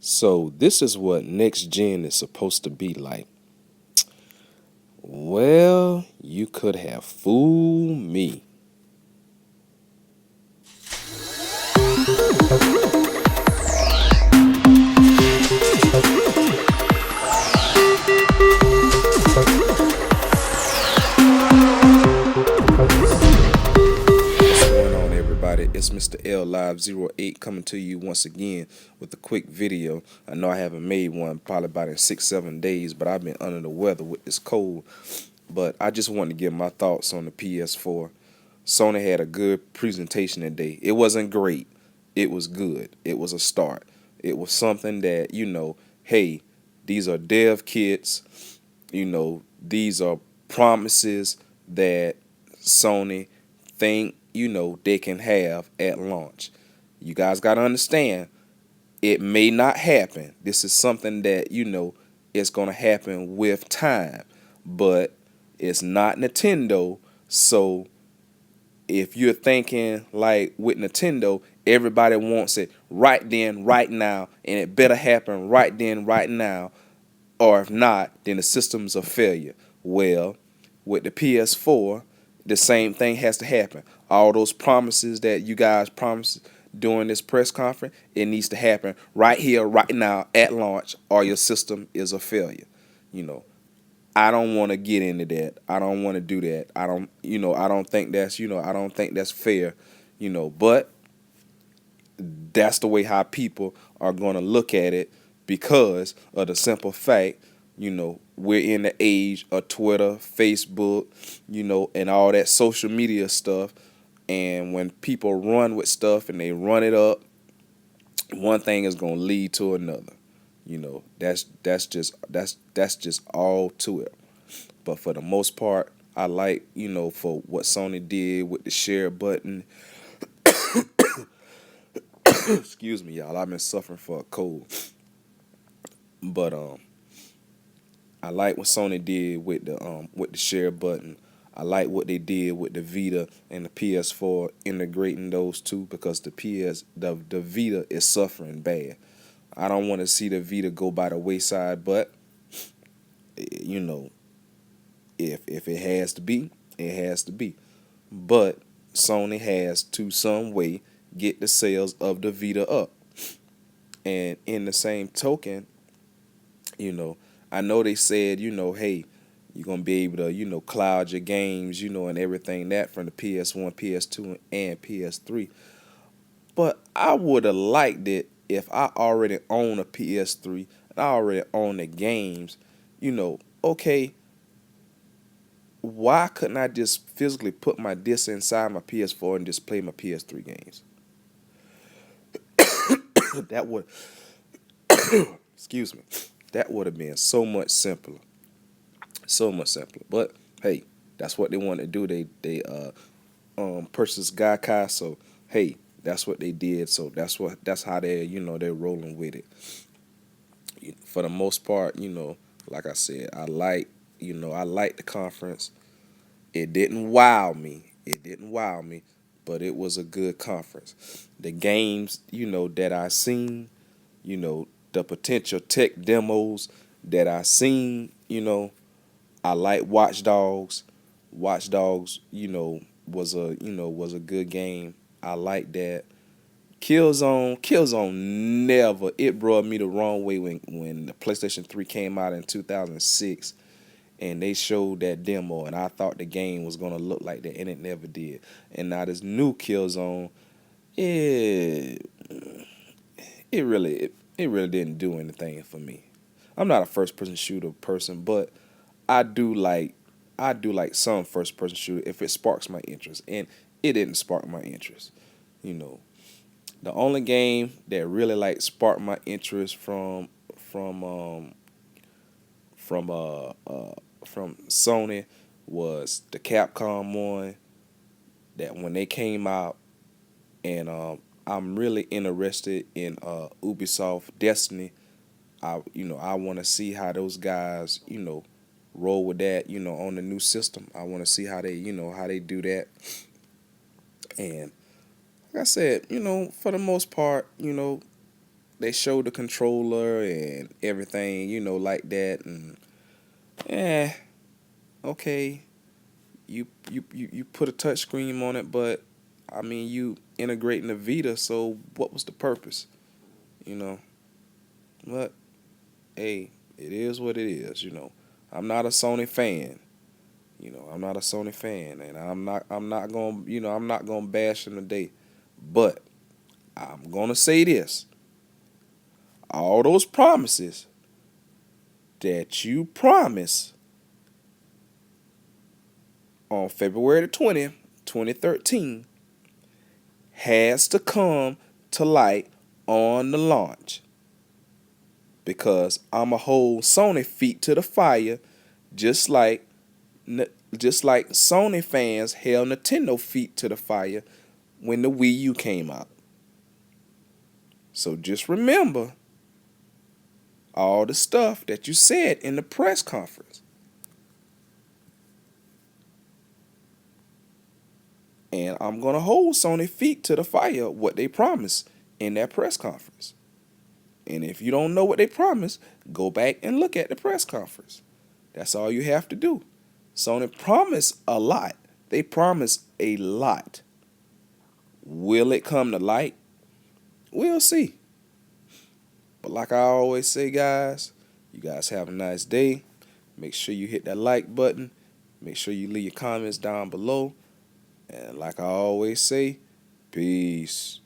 So this is what next gen is supposed to be like. Well, you could have fooled me. What's going on, everybody? It's Mr. L Live 08 coming to you once again with a quick video. I know I haven't made one probably about in 6-7 days, but I've been under the weather with this cold. But I just wanted to give my thoughts on the PS4. Sony had a good presentation today. It wasn't great. It was good. It was a start. It was something that, hey, these are dev kits. These are promises that Sony think, they can have at launch. You guys got to understand, it may not happen. This is something that, it's going to happen with time, but it's not Nintendo. So if you're thinking like with Nintendo, everybody wants it right then, right now, and it better happen right then, right now, or if not, then the system's a failure. Well, with the PS4, the same thing has to happen. All those promises that you guys promised during this press conference, it needs to happen right here, right now, at launch, or your system is a failure. You know, I don't want to get into that. I don't want to do that. I don't think I don't think that's fair, but that's the way how people are going to look at it because of the simple fact, we're in the age of Twitter, Facebook, and all that social media stuff. And when people run with stuff and they run it up, one thing is going to lead to another. That's just all to it. But for the most part, I like, for what Sony did with the share button. Excuse me, y'all. I've been suffering for a cold. But I like what Sony did with the share button. I like what they did with the Vita and the PS4 integrating those two because the Vita is suffering bad. I don't want to see the Vita go by the wayside, but you know, if it has to be, it has to be. But Sony has to some way get the sales of the Vita up. And in the same token, you know, I know they said, hey, you're gonna be able to, cloud your games, and everything that from the PS1, PS2, and PS3. But I would have liked it if I already own a PS3 and I already own the games, okay, why couldn't I just physically put my disc inside my PS4 and just play my PS3 games? That would, excuse me, that would have been so much simpler, so much simpler. But hey, that's what they want to do. They purchased Gaikai, so hey, that's what they did. So that's how they're rolling with it. For the most part, like I said, I like the conference. It didn't wow me. It didn't wow me, but it was a good conference. The games, that I seen, the potential tech demos that I seen, I like Watch Dogs. Watch Dogs, was a good game. I like that. Killzone never. It brought me the wrong way when the PlayStation 3 came out in 2006 and they showed that demo and I thought the game was gonna look like that and it never did. And now this new Killzone, it it really didn't do anything for me. I'm not a first person shooter person, but I do like I do like some first person shooter if it sparks my interest. And it didn't spark my interest. You know. The only game that really like sparked my interest from um from uh, uh from Sony was the Capcom one that when they came out, and I'm really interested in Ubisoft Destiny. I want to see how those guys roll with that on the new system. I want to see how they do that. And like I said, for the most part, they showed the controller and everything, like that, and eh, okay, you put a touch screen on it, but I mean you integrating the Vita, so what was the purpose? You know, but hey, it is what it is. I'm not a Sony fan. I'm not a Sony fan, and I'm not gonna bash them today. But I'm gonna say this: all those promises that you promised on February the 20th, 2013, has to come to light on the launch, because I'ma hold Sony feet to the fire, just like Sony fans held Nintendo feet to the fire when the Wii U came out. So just remember all the stuff that you said in the press conference. And I'm going to hold Sony feet to the fire what they promised in that press conference. And if you don't know what they promised, go back and look at the press conference. That's all you have to do. Sony promised a lot. They promised a lot. Will it come to light? We'll see. But like I always say, guys, you guys have a nice day. Make sure you hit that like button. Make sure you leave your comments down below. And like I always say, peace.